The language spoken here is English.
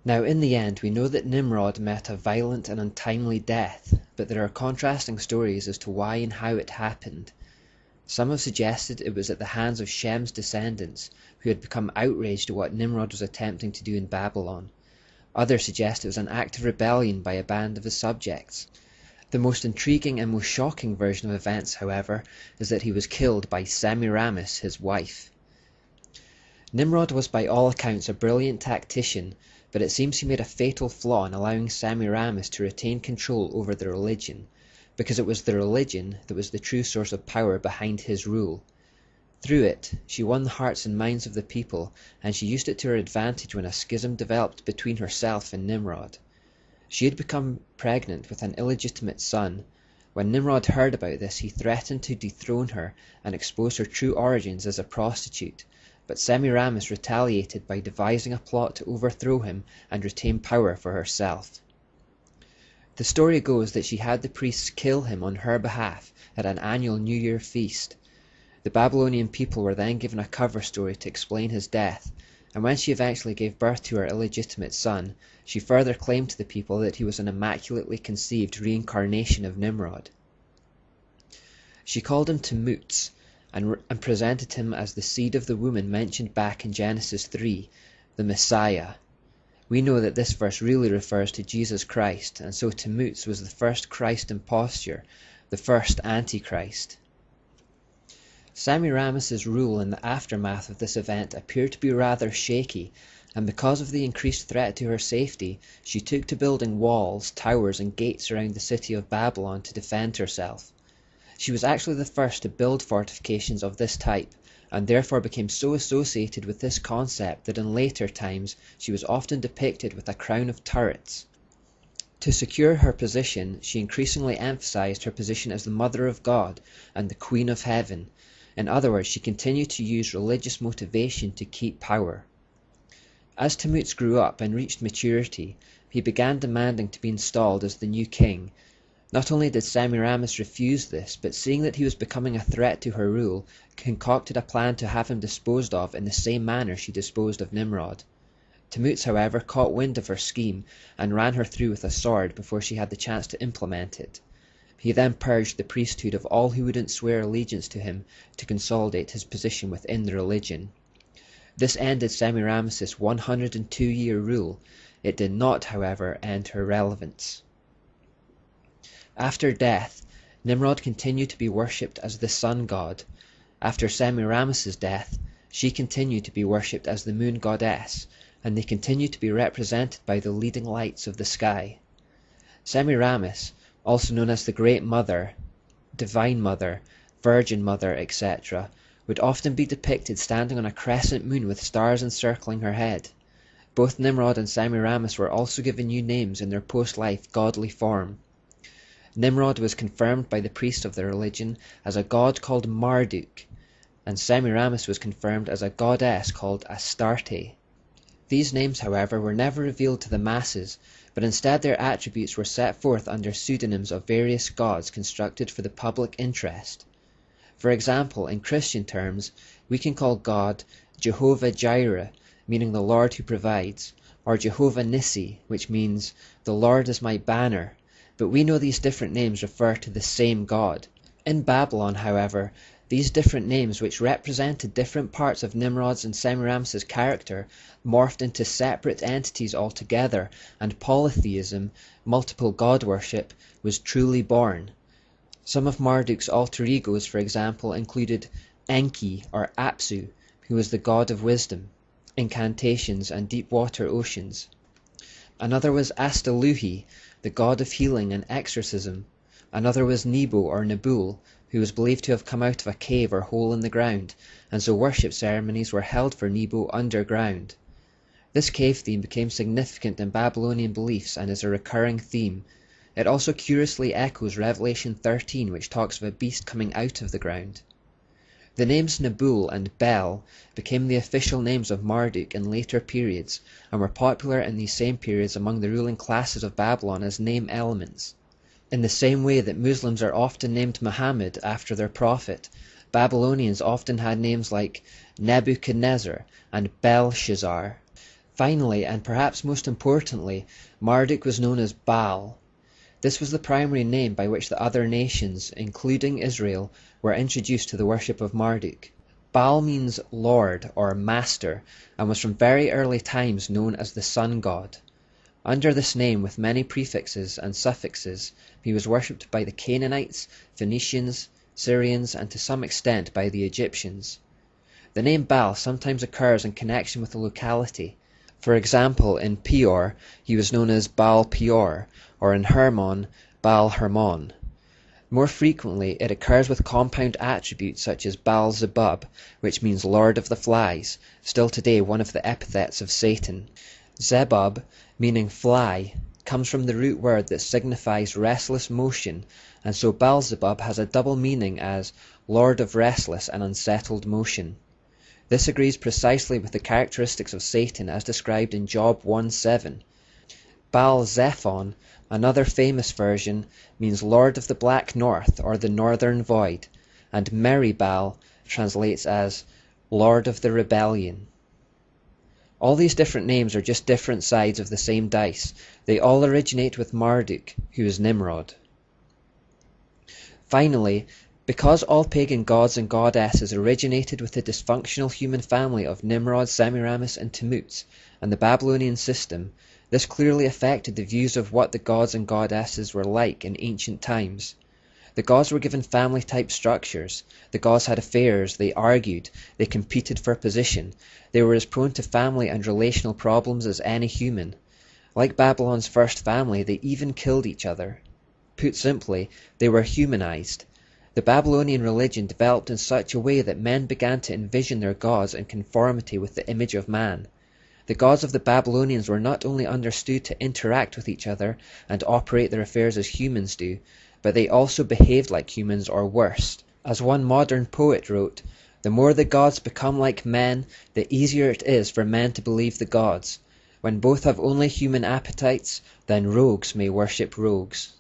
Now in the end we know that Nimrod met a violent and untimely death, but there are contrasting stories as to why and how it happened. Some have suggested it was at the hands of Shem's descendants, who had become outraged at what Nimrod was attempting to do in Babylon. Others suggest it was an act of rebellion by a band of his subjects. The most intriguing and most shocking version of events, however, is that he was killed by Semiramis, his wife. Nimrod was by all accounts a brilliant tactician, but it seems he made a fatal flaw in allowing Semiramis to retain control over the religion, because it was the religion that was the true source of power behind his rule. Through it, she won the hearts and minds of the people, and she used it to her advantage when a schism developed between herself and Nimrod. She had become pregnant with an illegitimate son. When Nimrod heard about this, he threatened to dethrone her and expose her true origins as a prostitute, but Semiramis retaliated by devising a plot to overthrow him and retain power for herself. The story goes that she had the priests kill him on her behalf at an annual New Year feast. The Babylonian people were then given a cover story to explain his death, and when she eventually gave birth to her illegitimate son, she further claimed to the people that he was an immaculately conceived reincarnation of Nimrod. She called him Tammuz, and presented him as the seed of the woman mentioned back in Genesis 3, the Messiah. We know that this verse really refers to Jesus Christ, and so Tammuz was the first Christ imposture, the first Antichrist. Semiramis's rule in the aftermath of this event appeared to be rather shaky, and because of the increased threat to her safety, she took to building walls, towers, and gates around the city of Babylon to defend herself. She was actually the first to build fortifications of this type, and therefore became so associated with this concept that in later times she was often depicted with a crown of turrets. To secure her position, she increasingly emphasized her position as the Mother of God and the Queen of Heaven. In other words, she continued to use religious motivation to keep power. As Tammuz grew up and reached maturity, he began demanding to be installed as the new king. Not only did Semiramis refuse this, but seeing that he was becoming a threat to her rule, concocted a plan to have him disposed of in the same manner she disposed of Nimrod. Tammuz, however, caught wind of her scheme and ran her through with a sword before she had the chance to implement it. He then purged the priesthood of all who wouldn't swear allegiance to him to consolidate his position within the religion. This ended Semiramis's 102-year rule. It did not, however, end her relevance. After death, Nimrod continued to be worshipped as the sun god. After Semiramis's death, she continued to be worshipped as the moon goddess, and they continued to be represented by the leading lights of the sky. Semiramis, also known as the Great Mother, Divine Mother, Virgin Mother, etc., would often be depicted standing on a crescent moon with stars encircling her head. Both Nimrod and Semiramis were also given new names in their post-life godly form. Nimrod was confirmed by the priest of the religion as a god called Marduk, and Semiramis was confirmed as a goddess called Astarte. These names, however, were never revealed to the masses, but instead their attributes were set forth under pseudonyms of various gods constructed for the public interest. For example, in Christian terms, we can call God Jehovah Jireh, meaning the Lord who provides, or Jehovah Nissi, which means the Lord is my banner, but we know these different names refer to the same God. In Babylon, however, these different names, which represented different parts of Nimrod's and Semiramis's character, morphed into separate entities altogether, and polytheism, multiple god worship, was truly born. Some of Marduk's alter egos, for example, included Enki or Apsu, who was the god of wisdom, incantations, and deep water oceans. Another was Astaluhi, the god of healing and exorcism. Another was Nebo or Nebul, who was believed to have come out of a cave or hole in the ground, and so worship ceremonies were held for Nebo underground. This cave theme became significant in Babylonian beliefs and is a recurring theme. It also curiously echoes Revelation 13, which talks of a beast coming out of the ground. The names Nebul and Bel became the official names of Marduk in later periods, and were popular in these same periods among the ruling classes of Babylon as name elements. In the same way that Muslims are often named Muhammad after their prophet, Babylonians often had names like Nebuchadnezzar and Belshazzar. Finally, and perhaps most importantly, Marduk was known as Baal. This was the primary name by which the other nations, including Israel, were introduced to the worship of Marduk. Baal means Lord or Master, and was from very early times known as the sun god. Under this name, with many prefixes and suffixes, he was worshipped by the Canaanites, Phoenicians, Syrians, and to some extent by the Egyptians. The name Baal sometimes occurs in connection with a locality. For example, in Peor, he was known as Baal Peor, or in Hermon, Baal Hermon. More frequently, it occurs with compound attributes such as Baal Zebub, which means Lord of the Flies, still today one of the epithets of Satan. Zebub, meaning fly, comes from the root word that signifies restless motion, and so Baal-zebub has a double meaning as Lord of restless and unsettled motion. This agrees precisely with the characteristics of Satan as described in Job 1:7. Baal-zephon, another famous version, means Lord of the Black North or the Northern Void, and Meribal translates as Lord of the Rebellion. All these different names are just different sides of the same dice. They all originate with Marduk, who is Nimrod. Finally, because all pagan gods and goddesses originated with the dysfunctional human family of Nimrod, Semiramis, and Tammuz, and the Babylonian system, this clearly affected the views of what the gods and goddesses were like in ancient times. The gods were given family-type structures. The gods had affairs, they argued, they competed for position. They were as prone to family and relational problems as any human. Like Babylon's first family, they even killed each other. Put simply, they were humanized. The Babylonian religion developed in such a way that men began to envision their gods in conformity with the image of man. The gods of the Babylonians were not only understood to interact with each other and operate their affairs as humans do, but they also behaved like humans or worse. As one modern poet wrote, "The more the gods become like men, the easier it is for men to believe the gods. When both have only human appetites, then rogues may worship rogues."